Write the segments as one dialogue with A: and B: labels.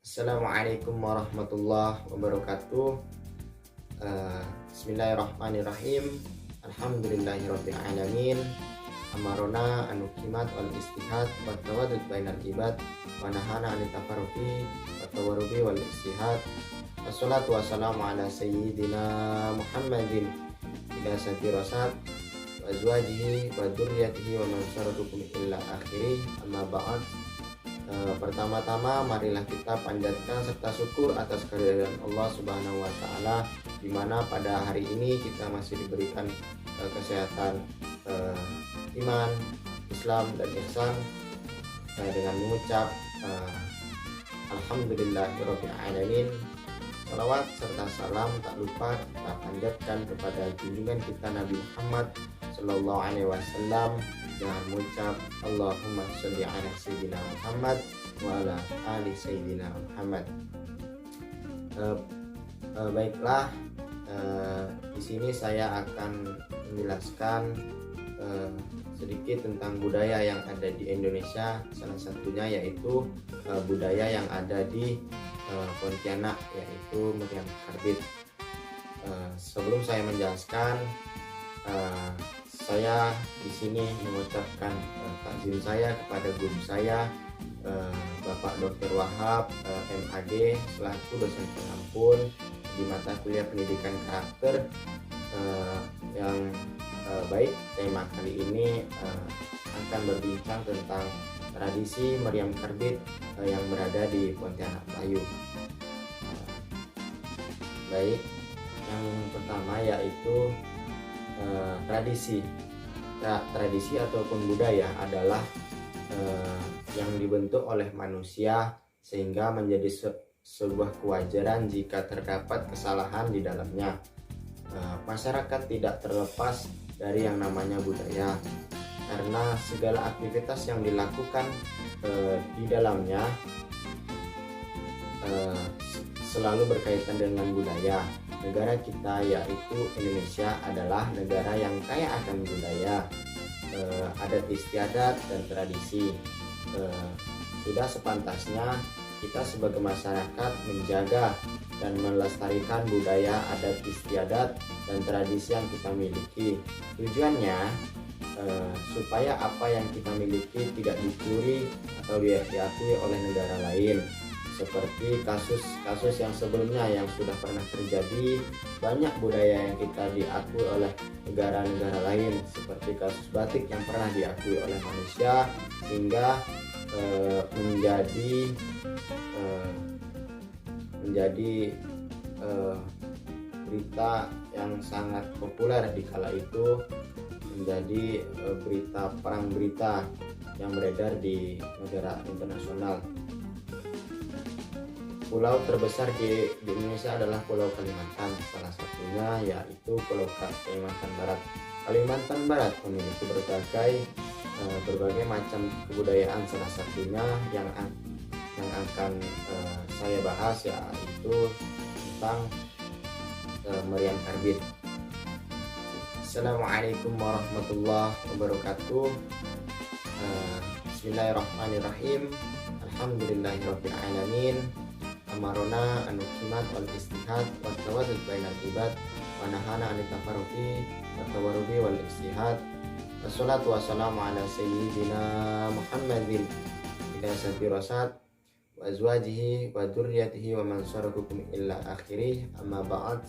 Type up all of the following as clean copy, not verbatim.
A: Assalamualaikum warahmatullahi wabarakatuh. Bismillahirrahmanirrahim. Alhamdulillahirabbil alamin. Amarona anu kimat wal istihad wa tawadud bainal ibad wa nahana anit tafarruqi wa tawarrubi wal istihad. Wassalatu wassalamu ala sayyidina Muhammadin ila satirasat wa azwajihi wa dzurriyyatihi wa man syarakukum illa akhirih. Amma ba'd. Pertama-tama marilah kita panjatkan serta syukur atas kehadiran Allah Subhanahu wa taala, di mana pada hari ini kita masih diberikan kesehatan, iman, Islam dan ihsan, dengan mengucap alhamdulillahirabbil alamin. Salawat serta salam tak lupa kita panjatkan kepada junjungan kita Nabi Muhammad sallallahu alaihi wasallam dengan mengucap Allahumma sholli ala sayyidina Muhammad wa ala ali sayyidina Muhammad. Baiklah, di sini saya akan menjelaskan sedikit tentang budaya yang ada di Indonesia. Salah satunya yaitu budaya yang ada di Pontianak, yaitu meriam karbit. Sebelum saya menjelaskan, saya di sini mengucapkan takzim saya kepada guru saya, Bapak Dr. Wahab MAD, selaku dosen pengampun di mata kuliah pendidikan karakter. Yang baik, tema kali ini akan berbincang tentang tradisi meriam karbit yang berada di Pontianak Melayu. Baik, yang pertama yaitu tradisi ataupun budaya adalah yang dibentuk oleh manusia sehingga menjadi sebuah kewajaran jika terdapat kesalahan di dalamnya. Masyarakat tidak terlepas dari yang namanya budaya, karena segala aktivitas yang dilakukan di dalamnya selalu berkaitan dengan budaya. Negara kita yaitu Indonesia adalah negara yang kaya akan budaya, adat istiadat dan tradisi. Sudah sepantasnya kita sebagai masyarakat menjaga dan melestarikan budaya, adat istiadat dan tradisi yang kita miliki. Tujuannya supaya apa yang kita miliki tidak dicuri atau diakui oleh negara lain. Seperti kasus-kasus yang sebelumnya yang sudah pernah terjadi, banyak budaya yang kita diakui oleh negara-negara lain, seperti kasus batik yang pernah diakui oleh manusia sehingga menjadi berita yang sangat populer di kala itu, menjadi perang berita yang beredar di negara internasional. Pulau terbesar di Indonesia adalah Pulau Kalimantan. Salah satunya yaitu Pulau Kalimantan Barat. Kalimantan Barat memiliki berbagai macam kebudayaan. Salah satunya yang akan saya bahas yaitu tentang meriam karbit. Assalamualaikum warahmatullahi wabarakatuh. Bismillahirrahmanirrahim. Alhamdulillahirabbil alamin. Amarona anu kimat wal istihad wa tawadud bainal ibad wa nahana anit tafarruqi wa tawarrubi wal istihad. Wassalatu wassalamu ala sayyidina Muhammadin ila satirasat wa azwajihi wa dzurriyyatihi wa man syarakukum illa akhirih. Amma ba'd.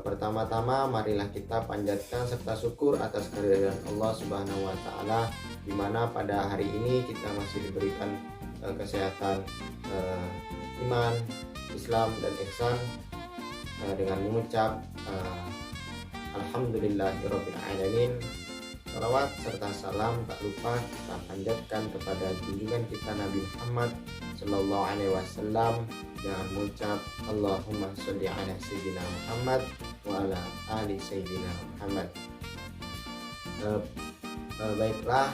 A: Pertama-tama marilah kita panjatkan serta syukur atas kehadiran Allah Subhanahu wa taala, di mana pada hari ini kita masih diberikan kesehatan, iman, Islam dan ihsan, dengan mengucap alhamdulillahirabbil alamin. Salawat serta salam tak lupa kita panjatkan kepada junjungan kita Nabi Muhammad sallallahu alaihi wasallam dengan mengucap Allahumma sholli ala sayyidina Muhammad wa ala ali sayyidina Muhammad. Baiklah,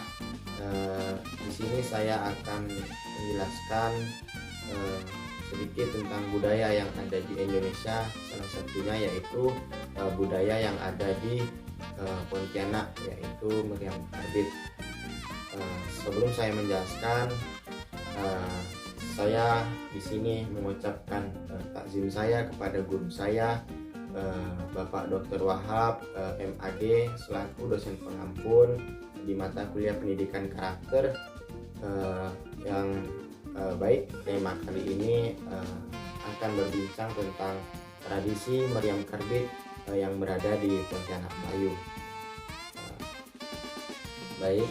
A: di sini saya akan menjelaskan sedikit tentang budaya yang ada di Indonesia. Salah satunya yaitu budaya yang ada di Pontianak, yaitu meriam karbit. Sebelum saya menjelaskan, Saya di sini mengucapkan takzim saya kepada guru saya, Bapak Dr. Wahab, MAG, selaku dosen pengampun di mata kuliah pendidikan karakter, yang baik. Tema kali ini akan berbincang tentang tradisi meriam karbit yang berada di Pontianak Melayu. Baik,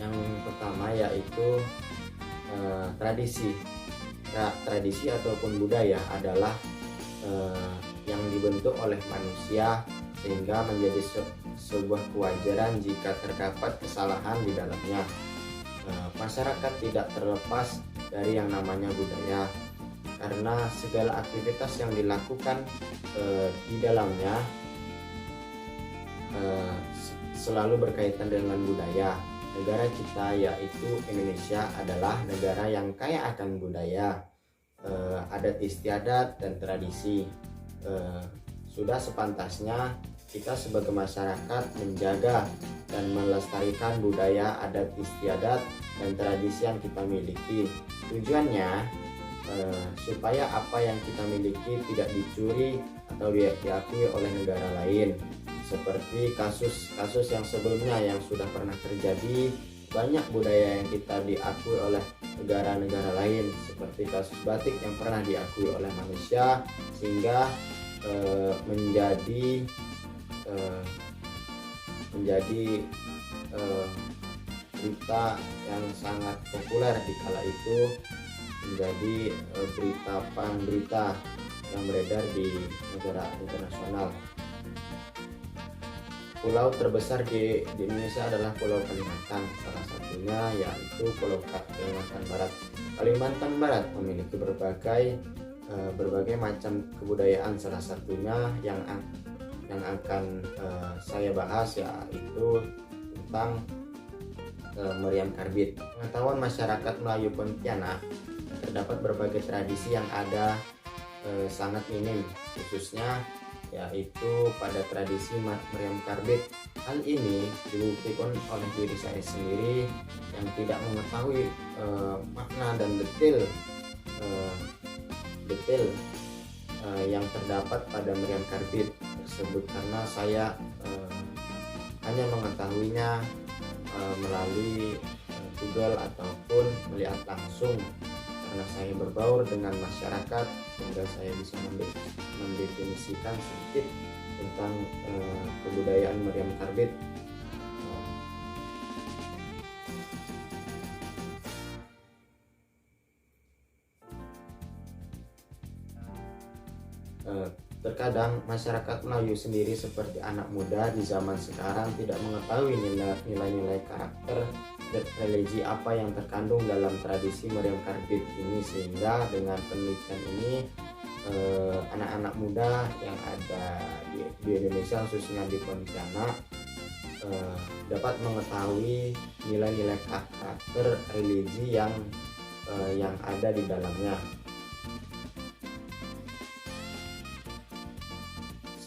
A: yang pertama yaitu tradisi ataupun budaya adalah yang dibentuk oleh manusia sehingga menjadi sebuah kewajaran jika terdapat kesalahan di dalamnya. Masyarakat tidak terlepas dari yang namanya budaya, karena segala aktivitas yang dilakukan di dalamnya selalu berkaitan dengan budaya. Negara kita yaitu Indonesia adalah negara yang kaya akan budaya, adat istiadat dan tradisi. Sudah sepantasnya kita sebagai masyarakat menjaga dan melestarikan budaya, adat istiadat dan tradisi yang kita miliki. Tujuannya supaya apa yang kita miliki tidak dicuri atau diakui oleh negara lain. Seperti kasus-kasus yang sebelumnya yang sudah pernah terjadi, banyak budaya yang kita diakui oleh negara-negara lain, seperti kasus batik yang pernah diakui oleh manusia sehingga menjadi berita yang sangat populer di kala itu, menjadi berita yang beredar di negara internasional. Pulau terbesar di Indonesia adalah Pulau Kalimantan, salah satunya yaitu Pulau Kalimantan Barat. Kalimantan Barat memiliki berbagai macam kebudayaan, salah satunya yang akan saya bahas yaitu tentang meriam karbit. Pengetahuan masyarakat Melayu Pontianak terdapat berbagai tradisi yang ada sangat minim, khususnya yaitu pada tradisi meriam karbit. Hal ini dibuktikan oleh diri saya sendiri yang tidak mengetahui makna dan detail yang terdapat pada meriam karbit tersebut, karena saya hanya mengetahuinya melalui Google ataupun melihat langsung, karena saya berbaur dengan masyarakat sehingga saya bisa mendefinisikan sedikit tentang kebudayaan meriam karbit. Terkadang masyarakat Melayu sendiri seperti anak muda di zaman sekarang tidak mengetahui nilai-nilai karakter dan religi apa yang terkandung dalam tradisi meriam karbit ini, sehingga dengan penelitian ini anak-anak muda yang ada di Indonesia, khususnya di Pontianak, dapat mengetahui nilai-nilai karakter religi yang ada di dalamnya.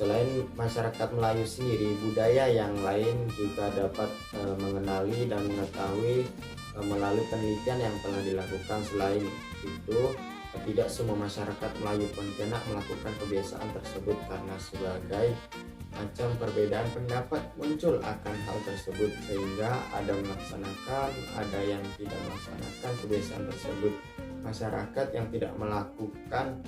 A: Selain masyarakat Melayu sendiri, budaya yang lain juga dapat mengenali dan mengetahui melalui penelitian yang telah dilakukan. Selain itu, tidak semua masyarakat Melayu Pontianak melakukan kebiasaan tersebut karena sebagai macam perbedaan pendapat muncul akan hal tersebut, sehingga ada melaksanakan, ada yang tidak melaksanakan kebiasaan tersebut. Masyarakat yang tidak melakukan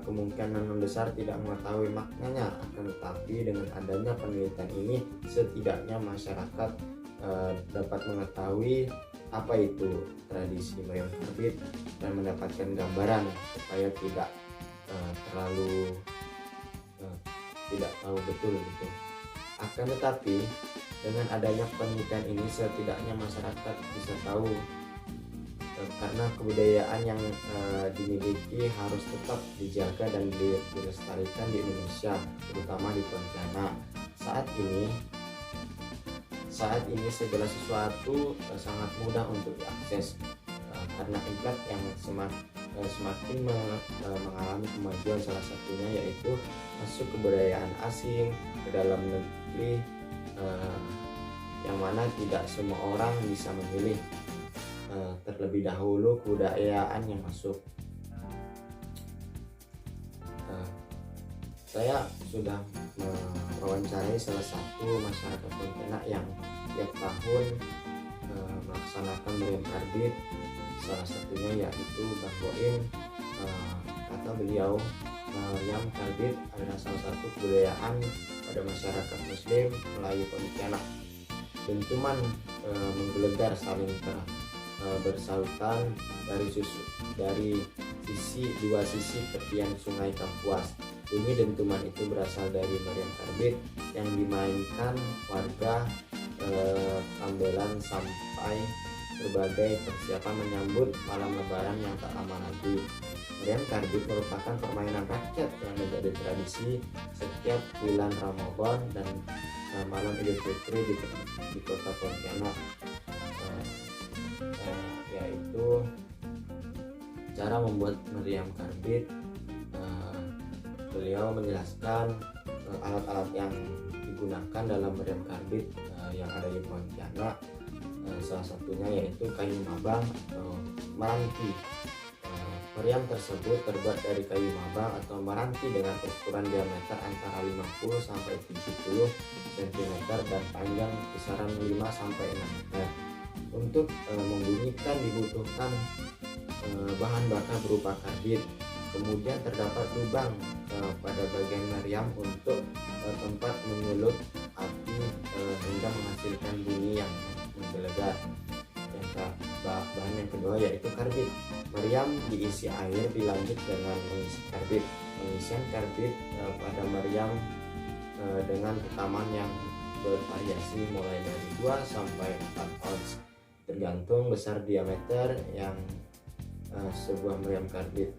A: kemungkinan besar tidak mengetahui maknanya, akan tetapi dengan adanya penelitian ini setidaknya masyarakat dapat mengetahui apa itu tradisi meriam karbit dan mendapatkan gambaran supaya tidak terlalu tidak tahu betul gitu. Akan tetapi dengan adanya penelitian ini setidaknya masyarakat bisa tahu, karena kebudayaan yang dimiliki harus tetap dijaga dan dilestarikan di Indonesia, terutama di Pontianak. Saat ini segala sesuatu sangat mudah untuk diakses, karena internet yang semakin mengalami kemajuan, salah satunya yaitu masuk kebudayaan asing ke dalam negeri, yang mana tidak semua orang bisa memilih. terlebih dahulu kebudayaan yang masuk. Saya sudah mewawancarai salah satu masyarakat Pontianak yang tiap tahun melaksanakan meriam karbit. Salah satunya yaitu Bang Boim. Kata beliau, meriam karbit adalah salah satu kebudayaan pada masyarakat Muslim Melayu Pontianak. Dentuman menggelegar saling bersautan dari dua sisi tepian Sungai Kapuas. Bunyi dentuman itu berasal dari meriam karbit yang dimainkan warga tambelan sampai berbagai persiapan menyambut malam lebaran yang tak lama lagi. Meriam karbit merupakan permainan rakyat yang menjadi tradisi setiap bulan Ramadan dan malam Idul Fitri di kota Pontianak. Yaitu cara membuat meriam karbit. Beliau menjelaskan alat-alat yang digunakan dalam meriam karbit yang ada di Pontianak. Salah satunya yaitu kayu mabang atau meranti. Meriam tersebut terbuat dari kayu mabang atau meranti dengan ukuran diameter antara 50 sampai 70 cm dan panjang kisaran 5 sampai 6 meter. Untuk membunyikan dibutuhkan bahan bakar berupa karbit. Kemudian terdapat lubang pada bagian meriam untuk tempat menyulut api hingga menghasilkan bunyi yang menggelegar. Bahan yang kedua yaitu karbit. Meriam diisi air dilanjut dengan mengisi karbit. Pengisian karbit pada meriam dengan tekaman yang bervariasi mulai dari 2 sampai 4 ounce tergantung besar diameter yang sebuah meriam karbit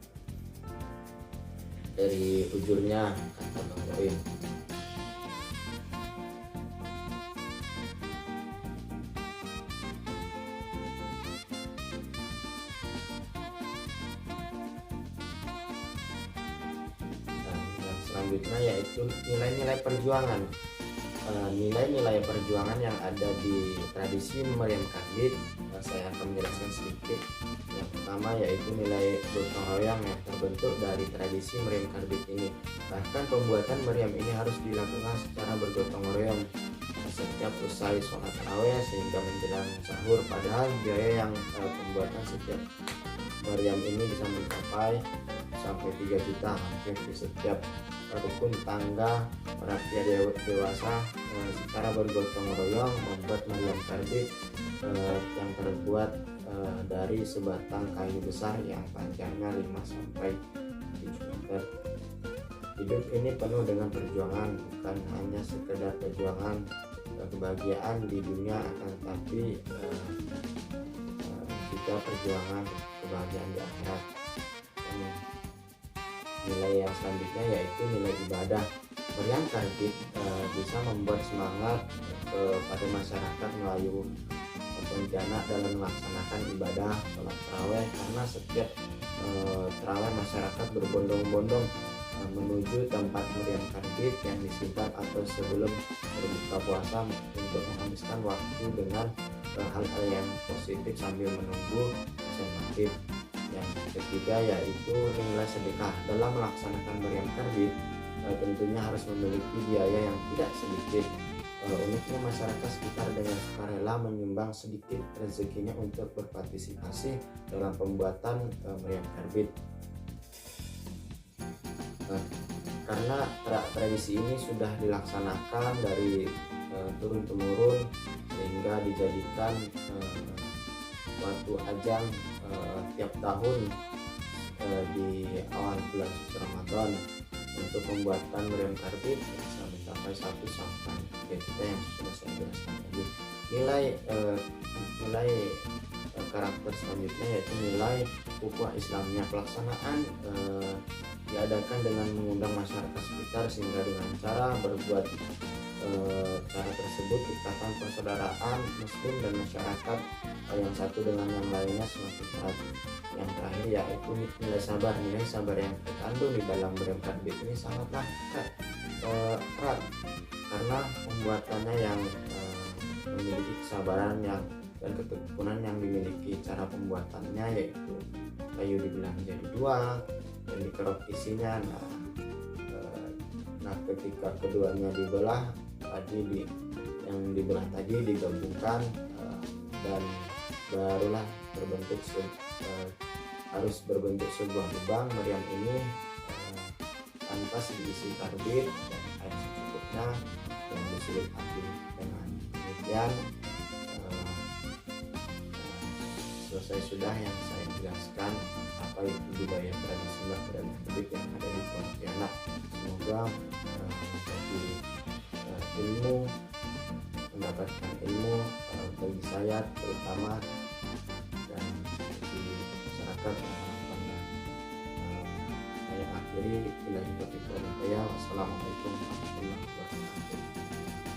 A: dari ujurnya, kata Bang Boim. Dan yang selanjutnya yaitu nilai-nilai perjuangan. Nilai-nilai perjuangan yang ada di tradisi meriam karbit, saya akan menjelaskan sedikit. Yang pertama yaitu nilai gotong royong yang terbentuk dari tradisi meriam karbit ini. Bahkan pembuatan meriam ini harus dilakukan secara bergotong royong setiap usai sholat tarawih sehingga menjelang sahur. Padahal biaya yang pembuatan setiap meriam ini bisa mencapai sampai 3 juta hampir di setiap rukun tangga para pria dewasa secara bergotong royong membuat meriam karbit yang terbuat dari sebatang kayu besar yang panjangnya 5 sampai 7 meter. Hidup ini penuh dengan perjuangan, bukan hanya sekedar perjuangan kebahagiaan di dunia, akan tetapi juga perjuangan kebahagiaan di akhirat. Nilai yang selanjutnya yaitu nilai ibadah. Meriam karbit bisa membuat semangat kepada masyarakat Melayu Pontianak dalam melaksanakan ibadah sholat tarawih, karena setiap tarawih masyarakat berbondong-bondong menuju tempat meriam karbit yang disimpan atau sebelum berbuka puasa untuk menghabiskan waktu dengan hal-hal yang positif sambil menunggu azan maghrib. Yang ketiga yaitu nilai sedekah. Dalam melaksanakan meriam karbit tentunya harus memiliki biaya yang tidak sedikit. Uniknya masyarakat sekitar dengan sukarela menyumbang sedikit rezekinya untuk berpartisipasi dalam pembuatan meriam karbit. Karena tradisi ini sudah dilaksanakan dari turun temurun sehingga dijadikan suatu ajang tiap tahun di awal bulan suci Ramadan untuk pembuatan meriam karbit bisa mencapai 1 sampai 3 juta yang sudah saya jelaskan tadi. Nilai karakter selanjutnya yaitu nilai ukhuwah Islamnya. Pelaksanaan diadakan dengan mengundang masyarakat sekitar sehingga dengan cara berbuat cara tersebut ikatan persaudaraan Muslim dan masyarakat yang satu dengan yang lainnya semakin erat. Yang terakhir yaitu nilai sabar. Nilai sabar yang terkandung di dalam meriam karbit ini sangatlah erat karena pembuatannya yang memiliki kesabaran yang dan ketekunan yang dimiliki. Cara pembuatannya yaitu kayu dibelah menjadi dua dan dikerok isinya. Nah ketika keduanya dibelah yang dibelah tadi digabungkan, dan barulah harus berbentuk sebuah lubang. Meriam ini pantas diisi karbit dan air secukupnya yang disulut api. Dengan demikian selesai sudah yang saya jelaskan apa itu budaya tradisi dan kebik yang ada di Pontianak. Semoga mendapatkan ilmu bagi saya terutama dan bagi masyarakat yang harapannya. Saya akhiri. Wassalamualaikum warahmatullahi wabarakatuh.